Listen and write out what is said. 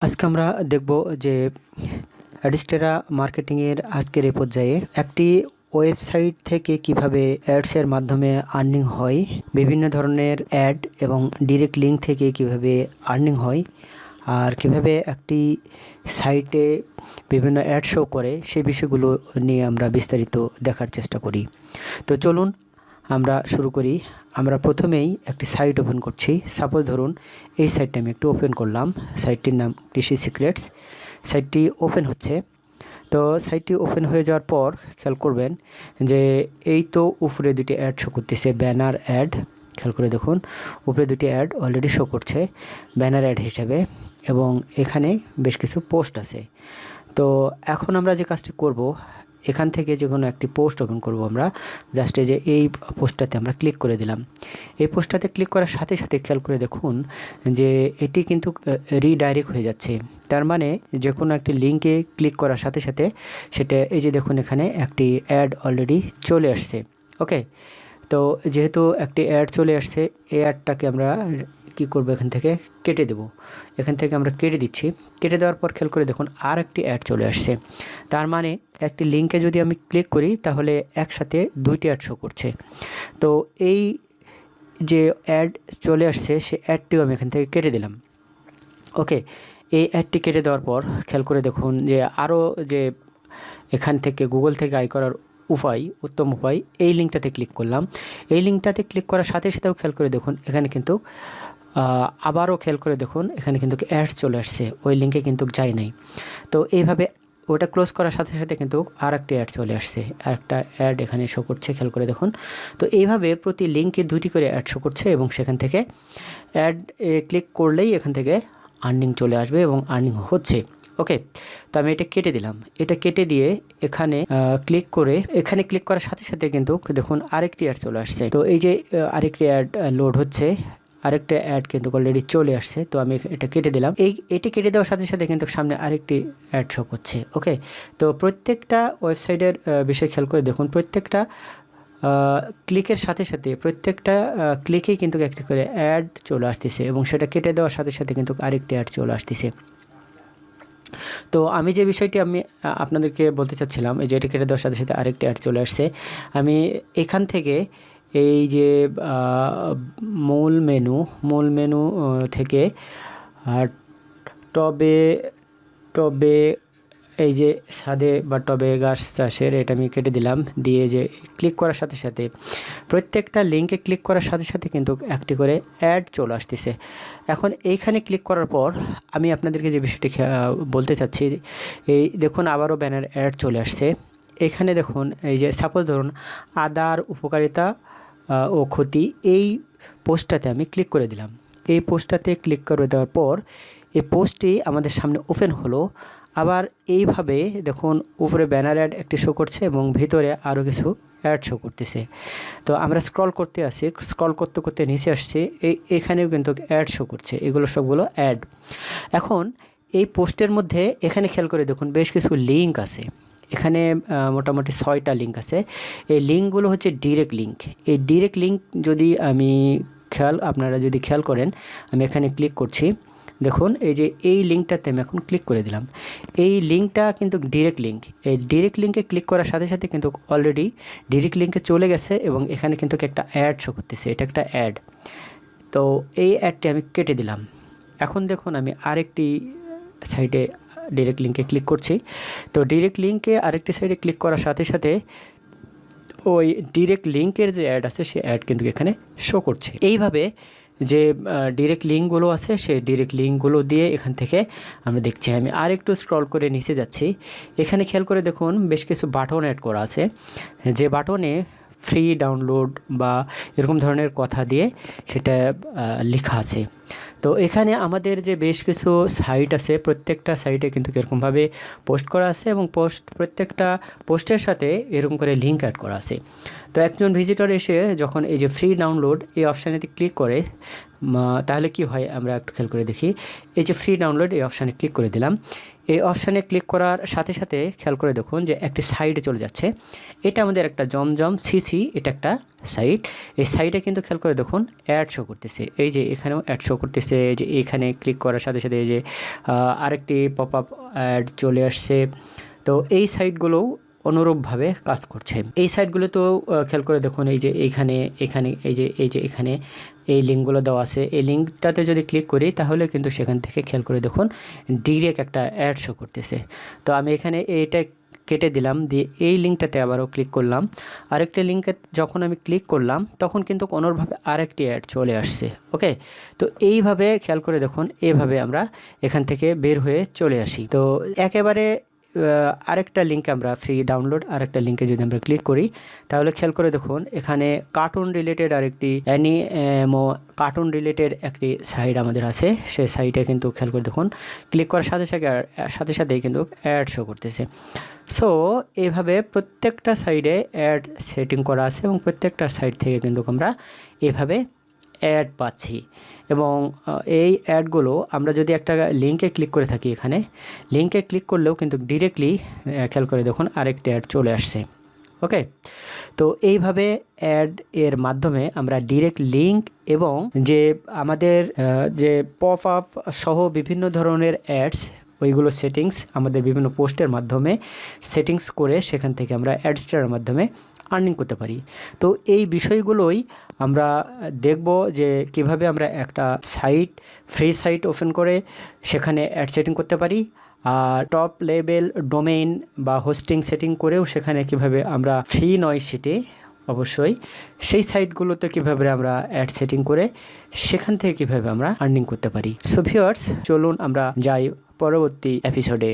আজকে আমরা দেখব যে অ্যাডস্টেরা মার্কেটিংয়ের আজকের এই পর্যায়ে একটি ওয়েবসাইট থেকে কিভাবে অ্যাডসের মাধ্যমে আর্নিং হয়, বিভিন্ন ধরনের অ্যাড এবং ডিরেক্ট লিঙ্ক থেকে কিভাবে আর্নিং হয়, আর কিভাবে একটি সাইটে বিভিন্ন অ্যাড শো করে সেই বিষয়গুলো নিয়ে আমরা বিস্তারিত দেখার চেষ্টা করি। তো চলুন আমরা শুরু করি। আমরা প্রথমেই একটি সাইট ওপেন করছি। সাপোজ ধরুন এই সাইটটা আমি একটু ওপেন করলাম। সাইটটির নাম কৃষি সিক্রেটস। সাইটটি ওপেন হচ্ছে। তো সাইটটি ওপেন হয়ে যাওয়ার পর খেয়াল করবেন যে এই তো উপরে দুটি অ্যাড শো করতেছে, ব্যানার অ্যাড। খেয়াল করে দেখুন উপরে দুটি অ্যাড অলরেডি শো করছে ব্যানার অ্যাড হিসাবে, এবং এখানে বেশ কিছু পোস্ট আছে। তো এখন আমরা যে কাজটি করব, এখান থেকে যে কোনো একটি পোস্ট ওপেন করব আমরা। জাস্ট এই যে এই পোস্টটাতে আমরা ক্লিক করে দিলাম। এই পোস্টটাতে ক্লিক করার সাথে সাথে খেয়াল করে দেখুন যে এটি কিন্তু রিডাইরেক্ট হয়ে যাচ্ছে। তার মানে যে কোনো একটি লিঙ্কে ক্লিক করার সাথে সাথে সেটা এই যে দেখুন এখানে একটি অ্যাড অলরেডি চলে আসছে। ওকে, তো যেহেতু একটি অ্যাড চলে আসছে, এই অ্যাডটাকে আমরা কি করব, এখান থেকে কেটে দেব। এখান থেকে আমরা কেটে দিচ্ছি। কেটে দেওয়ার পর খেয়াল করে দেখুন আর একটি অ্যাড চলে আসছে। তার মানে একটি লিঙ্কে যদি আমি ক্লিক করি তাহলে একসাথে দুইটি অ্যাড শো করছে। তো এই যে অ্যাড চলে আসছে সে অ্যাডটিও আমি এখান থেকে কেটে দিলাম। ওকে, এই অ্যাডটি কেটে দেওয়ার পর খেয়াল করে দেখুন যে আরও যে এখান থেকে গুগল থেকে আয় করার উত্তম উপায়, এই লিঙ্কটাতে ক্লিক করলাম। এই লিঙ্কটাতে ক্লিক করার সাথে সাথেও খেয়াল করে দেখুন এখানে কিন্তু আবারও খেয়াল করে দেখুন এখানে কিন্তু অ্যাডস চলে আসছে, ওই লিঙ্কে কিন্তু যায় নাই। তো এইভাবে ওটা ক্লোজ করার সাথে সাথে কিন্তু আর একটি অ্যাড চলে আসছে, আর একটা অ্যাড এখানে শো করছে, খেয়াল করে দেখুন। তো এইভাবে প্রতি লিঙ্কে দুইটি করে অ্যাড শো করছে, এবং সেখান থেকে অ্যাড ক্লিক করলেই এখান থেকে আর্নিং চলে আসবে এবং আর্নিং হচ্ছে। ওকে, তো আমি এটা কেটে দিলাম। এটা কেটে দিয়ে এখানে ক্লিক করে, এখানে ক্লিক করার সাথে সাথে কিন্তু দেখুন আরেকটি অ্যাড চলে আসছে। তো এই যে আরেকটি অ্যাড লোড হচ্ছে, আরেকটা অ্যাড কিন্তু অলরেডি চলে আসছে। তো আমি এটা কেটে দিলাম। এটা কেটে দেওয়ার সাথে সাথে কিন্তু সামনে আরেকটি অ্যাড শো করছে। ওকে, তো প্রত্যেকটা ওয়েবসাইটের বিষয় খেয়াল করে দেখুন, প্রত্যেকটা ক্লিকের সাথে সাথে প্রত্যেকটা ক্লিকেই কিন্তু একটি করে অ্যাড চলে আসতেছে, এবং সেটা কেটে দেওয়ার সাথে সাথে কিন্তু আরেকটি অ্যাড চলে আসতেছে। তো আমি যে বিষয়টি আপনাদেরকে বলতে চাচ্ছিলাম, এই যে এটা কেটে দেওয়ার সাথে সাথে আরেকটি অ্যাড চলে আসছে। আমি এখান থেকে এই যে মূল মেনু থেকে টবে টবে এই যে ছাদে বা টবে গাছ চাষের, এটা আমি কেটে দিলাম। দিয়ে যে ক্লিক করার সাথে সাথে প্রত্যেকটা লিঙ্কে ক্লিক করার সাথে সাথে কিন্তু একটি করে অ্যাড চলে আসতেছে। এখন এইখানে ক্লিক করার পর আমি আপনাদেরকে যে বিষয়টি বলতে চাচ্ছি, এই দেখুন আবারও ব্যানার অ্যাড চলে আসছে। এখানে দেখুন এই যে সাপোজ ধরুন আদার উপকারিতা ও ক্ষতি, এই পোস্টটাতে আমি ক্লিক করে দিলাম। এই পোস্টটাতে ক্লিক করে দেওয়ার পর এই পোস্টটি আমাদের সামনে ওপেন হলো। আবার এইভাবে দেখুন উপরে ব্যানার অ্যাড একটি শো করছে এবং ভিতরে আরও কিছু অ্যাড শো করতেছে। তো আমরা স্ক্রল করতে করতে নিচে আসছি, এখানেও কিন্তু অ্যাড শো করছে। এগুলো সবগুলো অ্যাড। এখন এই পোস্টের মধ্যে এখানে খেয়াল করে দেখুন বেশ কিছু লিঙ্ক আছে। এখানে মোটামুটি 6টা লিঙ্ক আছে। এই লিঙ্কগুলো হচ্ছে ডিরেক্ট লিঙ্ক। এই ডিরেক্ট লিঙ্ক যদি আপনারা যদি খেয়াল করেন, আমি এখানে ক্লিক করছি। দেখুন এই যে এই লিঙ্কটাতে আমি এখন ক্লিক করে দিলাম। এই লিঙ্কটা কিন্তু ডিরেক্ট লিঙ্ক। এই ডিরেক্ট লিঙ্কে ক্লিক করার সাথে সাথে কিন্তু অলরেডি ডিরেক্ট লিঙ্কে চলে গেছে, এবং এখানে কিন্তু একটা অ্যাড শো করতেছে। এটা একটা অ্যাড। তো এই অ্যাডটি আমি কেটে দিলাম। এখন দেখুন আমি আরেকটি সাইটে ডিরেক্ট লিঙ্কে ক্লিক করছি। তো ডিরেক্ট লিঙ্কে আরেকটি সাইডে ক্লিক করার সাথে সাথে ওই ডিরেক্ট লিঙ্কের যে অ্যাড আছে সে অ্যাড কিন্তু এখানে শো করছে। এইভাবে যে ডিরেক্ট লিঙ্কগুলো আছে সেই ডিরেক্ট লিঙ্কগুলো দিয়ে এখান থেকে আমরা দেখছি। আমি আর একটু স্ক্রল করে নিচে যাচ্ছি। এখানে খেয়াল করে দেখুন বেশ কিছু বাটন অ্যাড করা আছে, যে বাটনে ফ্রি ডাউনলোড বা এরকম ধরনের কথা দিয়ে সেটা লেখা আছে। তো এখানে আমাদের যে বেশ কিছু সাইট আছে, প্রত্যেকটা সাইটে কিন্তু এরকমভাবে পোস্ট করা আছে, এবং প্রত্যেকটা পোস্টের সাথে এরকম করে লিঙ্ক অ্যাড করা আছে। তো একজন ভিজিটর এসে যখন এই যে ফ্রি ডাউনলোড এই অপশানেতে ক্লিক করে, তাহলে কি হয় আমরা একটু খেয়াল করে দেখি। এই যে ফ্রি ডাউনলোড এই অপশানে ক্লিক করে দিলাম। এই অপশানে ক্লিক করার সাথে সাথে খেয়াল করে দেখুন যে একটি সাইটে চলে যাচ্ছে। এটা আমাদের একটা জমজম সিসি, এটা একটা সাইট। এই সাইটে কিন্তু খেয়াল করে দেখুন অ্যাড শো করতেছে, এই যে এখানেও অ্যাড শো করতেছে। এই যে এখানে ক্লিক করার সাথে সাথে এই যে আরেকটি পপ আপ অ্যাড চলে আসছে। তো এই সাইটগুলোও অনুরূপভাবে কাজ করছে। এই সাইটগুলো তো খেয়াল করে দেখুন এই যে এখানে এখানে এই লিঙ্কগুলো দেওয়া আছে। এই লিঙ্কটাতে যদি ক্লিক করি তাহলে কিন্তু সেখান থেকে খেয়াল করে দেখুন ডিরেক্ট একটা অ্যাড শো করতেছে। তো আমি এখানে এইটা কেটে দিলাম, দিয়ে এই লিঙ্কটাতে আবারও ক্লিক করলাম। আরেকটা লিঙ্কে যখন আমি ক্লিক করলাম তখন কিন্তু কোনোভাবে আরেকটি অ্যাড চলে আসছে। ওকে, তো এইভাবে খেয়াল করে দেখুন, এইভাবে আমরা এখান থেকে বের হয়ে চলে আসি। তো একেবারে আরেকটা লিঙ্কে আমরা ফ্রি ডাউনলোড আরেকটা লিঙ্কে যদি আমরা ক্লিক করি তাহলে খেয়াল করে দেখুন এখানে কার্টুন রিলেটেড আরেকটি কার্টুন রিলেটেড একটি সাইট আমাদের আছে। সেই সাইটে কিন্তু খেয়াল করে দেখুন ক্লিক করার সাথে সাথেই কিন্তু অ্যাড শো করতেছে। সো এইভাবে প্রত্যেকটা সাইডে অ্যাড সেটিং করা আছে এবং প্রত্যেকটা সাইট থেকে কিন্তু আমরা এভাবে অ্যাড পাচ্ছি। এবং এই অ্যাডগুলো আমরা যদি একটা লিঙ্কে ক্লিক করে থাকি, এখানে লিঙ্কে ক্লিক করলেও কিন্তু ডিরেক্টলি খেয়াল করে দেখুন আরেকটি অ্যাড চলে আসছে। ওকে, তো এইভাবে অ্যাড এর মাধ্যমে আমরা ডিরেক্ট লিঙ্ক এবং যে আমাদের যে পপ আপ সহ বিভিন্ন ধরনের অ্যাডস ওইগুলো সেটিংস আমাদের বিভিন্ন পোস্টের মাধ্যমে সেটিংস করে সেখান থেকে আমরা অ্যাডস্টারের মাধ্যমে আর্নিং করতে পারি। তো এই বিষয়গুলোই আমরা দেখব যে কিভাবে আমরা একটা সাইট ফ্রি সাইট ওপেন করে সেখানে অ্যাড সেটিং করতে পারি, আর টপ লেভেল ডোমেইন বা হোস্টিং সেটিং করেও সেখানে কিভাবে আমরা ফ্রি নয় সেটে অবশ্যই সেই সাইটগুলোতে কিভাবে আমরা অ্যাড সেটিং করে সেখান থেকে কিভাবে আমরা আর্নিং করতে পারি। সো ভিউয়ার্স, চলুন আমরা যাই পরবর্তী এপিসোডে।